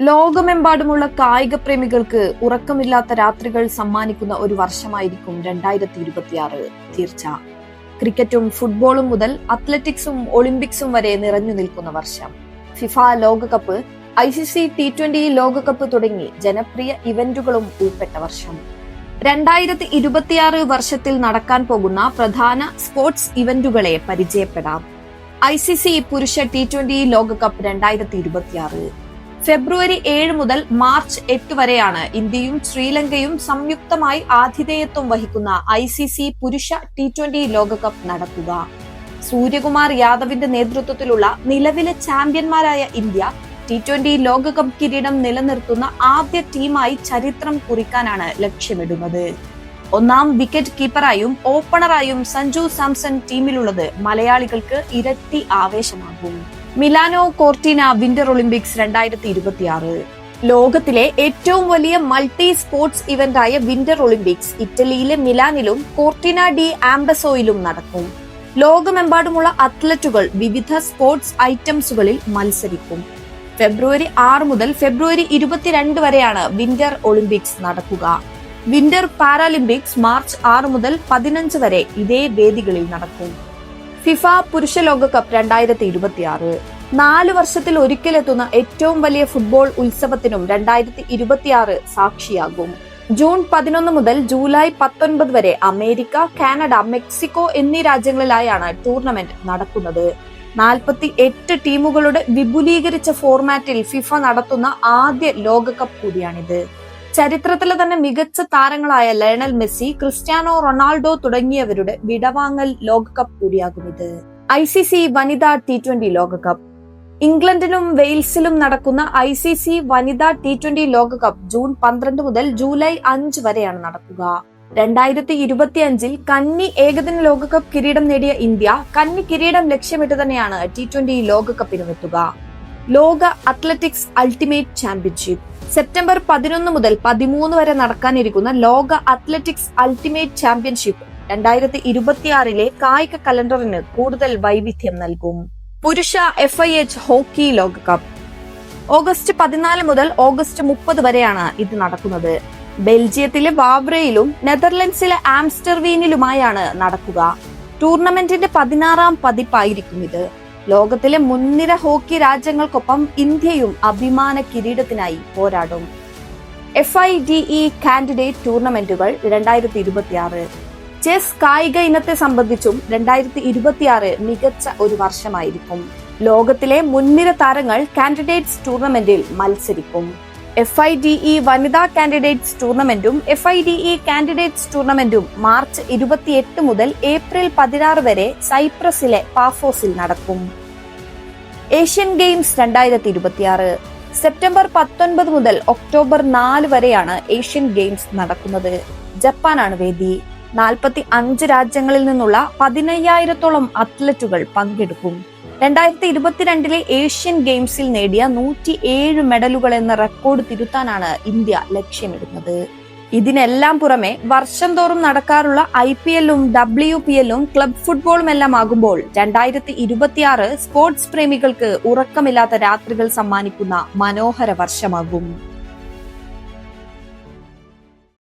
ലോകമെമ്പാടുമുള്ള കായിക പ്രേമികൾക്ക് ഉറക്കമില്ലാത്ത രാത്രികൾ സമ്മാനിക്കുന്ന ഒരു വർഷമായിരിക്കും 2026 തീർച്ച. ക്രിക്കറ്റും ഫുട്ബോളും മുതൽ അത്ലറ്റിക്സും ഒളിമ്പിക്സും വരെ നിറഞ്ഞു നിൽക്കുന്ന വർഷം. ഫിഫ ലോകകപ്പ്, ICC T20 ലോകകപ്പ് തുടങ്ങി ജനപ്രിയ ഇവന്റുകളും ഉൾപ്പെട്ട വർഷം. 2026 വർഷത്തിൽ നടക്കാൻ പോകുന്ന പ്രധാന സ്പോർട്സ് ഇവന്റുകളെ പരിചയപ്പെടാം. ICC പുരുഷ T20 ലോകകപ്പ് 2026 ഫെബ്രുവരി 7 മുതൽ മാർച്ച് 8 വരെയാണ് ഇന്ത്യയും ശ്രീലങ്കയും സംയുക്തമായി ആതിഥേയത്വം വഹിക്കുന്ന ICC പുരുഷ T20 ലോകകപ്പ് നടക്കുക. സൂര്യകുമാർ യാദവിന്റെ നേതൃത്വത്തിലുള്ള നിലവിലെ ചാമ്പ്യന്മാരായ ഇന്ത്യ T20 ലോകകപ്പ് കിരീടം നിലനിർത്തുന്ന ആദ്യ ടീമായി ചരിത്രം കുറിക്കാനാണ് ലക്ഷ്യമിടുന്നത്. ഒന്നാം വിക്കറ്റ് കീപ്പറായും ഓപ്പണറായും സഞ്ജു സാംസൺ ടീമിലുള്ളത് മലയാളികൾക്ക് ഇരട്ടി ആവേശമാകും. മിലാനോ കോർട്ടിന വിന്റർ ഒളിമ്പിക്സ് 2026 ലോകത്തിലെ ഏറ്റവും വലിയ മൾട്ടി സ്പോർട്സ് ഇവന്റായ വിന്റർ ഒളിമ്പിക്സ് ഇറ്റലിയിലെ മിലാനിലും കോർട്ടിന ഡി ആംബസോയിലും നടക്കും. ലോകമെമ്പാടുമുള്ള അത്ലറ്റുകൾ വിവിധ സ്പോർട്സ് ഐറ്റംസുകളിൽ മത്സരിക്കും. ഫെബ്രുവരി 6 മുതൽ ഫെബ്രുവരി 22 വരെയാണ് വിന്റർ ഒളിമ്പിക്സ് നടക്കുക. വിന്റർ പാരാലിമ്പിക്സ് മാർച്ച് 6 മുതൽ 15 വരെ ഇതേ വേദികളിൽ നടക്കും. ഫിഫ പുരുഷ ലോകകപ്പ് 2026 4 വർഷത്തിൽ ഒരിക്കലെത്തുന്ന ഏറ്റവും വലിയ ഫുട്ബോൾ ഉത്സവത്തിനും 2026 സാക്ഷിയാകും. ജൂൺ 11 മുതൽ ജൂലൈ 19 വരെ അമേരിക്ക, കാനഡ, മെക്സിക്കോ എന്നീ രാജ്യങ്ങളിലായാണ് ടൂർണമെന്റ് നടക്കുന്നത്. 48 ടീമുകളുടെ വിപുലീകരിച്ച ഫോർമാറ്റിൽ ഫിഫ നടത്തുന്ന ആദ്യ ലോകകപ്പ് കൂടിയാണിത്. ചരിത്രത്തിലെ തന്നെ മികച്ച താരങ്ങളായ ലയണൽ മെസ്സി, ക്രിസ്ത്യാനോ റൊണാൾഡോ തുടങ്ങിയവരുടെ വിടവാങ്ങൽ ലോകകപ്പ് കൂടിയാകും ഇത്. ICC വനിതാ T20 ലോകകപ്പ് ഇംഗ്ലണ്ടിലും വെയിൽസിലും നടക്കുന്ന ICC വനിതാ T20 ലോകകപ്പ് ജൂൺ 12 മുതൽ ജൂലൈ 5 വരെയാണ് നടക്കുക. 2025 കന്നി ഏകദിന ലോകകപ്പ് കിരീടം നേടിയ ഇന്ത്യ കന്നി കിരീടം ലക്ഷ്യമിട്ട് തന്നെയാണ് T20 ലോകകപ്പിനും എത്തുക. ലോക അത്ലറ്റിക്സ് അൾട്ടിമേറ്റ് ചാമ്പ്യൻഷിപ്പ് സെപ്റ്റംബർ 11 മുതൽ 13 വരെ നടക്കാനിരിക്കുന്ന ലോക അത്ലറ്റിക്സ് അൾട്ടിമേറ്റ് ചാമ്പ്യൻഷിപ്പ് 2026 കായിക കലണ്ടറിന് കൂടുതൽ വൈവിധ്യം നൽകും. പുരുഷ FIH ഹോക്കി ലോകകപ്പ് ഓഗസ്റ്റ് 14 മുതൽ ഓഗസ്റ്റ് 30 വരെയാണ് ഇത് നടക്കുന്നത്. ബെൽജിയത്തിലെ വാവ്രയിലും നെതർലൻഡ്സിലെ ആംസ്റ്റർവീനിലുമായാണ് നടക്കുക. ടൂർണമെന്റിന്റെ 16ാം പതിപ്പായിരിക്കും ഇത്. ലോകത്തിലെ മുൻനിര ഹോക്കി രാജ്യങ്ങൾക്കൊപ്പം ഇന്ത്യയും അഭിമാന കിരീടത്തിനായി പോരാടും. FIDE കാൻഡിഡേറ്റ് ടൂർണമെന്റുകൾ 2026 ചെസ് കായിക ഇനത്തെ സംബന്ധിച്ചും 2026 മികച്ച ഒരു വർഷമായിരിക്കും. ലോകത്തിലെ മുൻനിര താരങ്ങൾ കാൻഡിഡേറ്റ്സ് ടൂർണമെന്റിൽ മത്സരിക്കും. FIDE വനിതാ കാൻഡിഡേറ്റ്സ് ടൂർണമെന്റും FIDE കാൻഡിഡേറ്റ്സ് ടൂർണമെന്റും മാർച്ച് 28 മുതൽ ഏപ്രിൽ 16 വരെ സൈപ്രസിലെ പാഫോസിൽ നടക്കും. ഏഷ്യൻ ഗെയിംസ് 2026 സെപ്റ്റംബർ 19 മുതൽ ഒക്ടോബർ 4 വരെയാണ് ഏഷ്യൻ ഗെയിംസ് നടക്കുന്നത്. ജപ്പാനാണ് വേദി. 45 രാജ്യങ്ങളിൽ നിന്നുള്ള 15,000-ഓളം അത്ലറ്റുകൾ പങ്കെടുക്കും. 2022 ഏഷ്യൻ ഗെയിംസിൽ നേടിയ 107 മെഡലുകൾ എന്ന റെക്കോർഡ് തിരുത്താനാണ് ഇന്ത്യ ലക്ഷ്യമിടുന്നത്. ഇതിനെല്ലാം പുറമെ വർഷം തോറും നടക്കാറുള്ള IPL-ഉം WPL-ഉം ക്ലബ് ഫുട്ബോളും എല്ലാം ആകുമ്പോൾ 2026 സ്പോർട്സ് പ്രേമികൾക്ക് ഉറക്കമില്ലാത്ത രാത്രികൾ സമ്മാനിക്കുന്ന മനോഹര വർഷമാകും.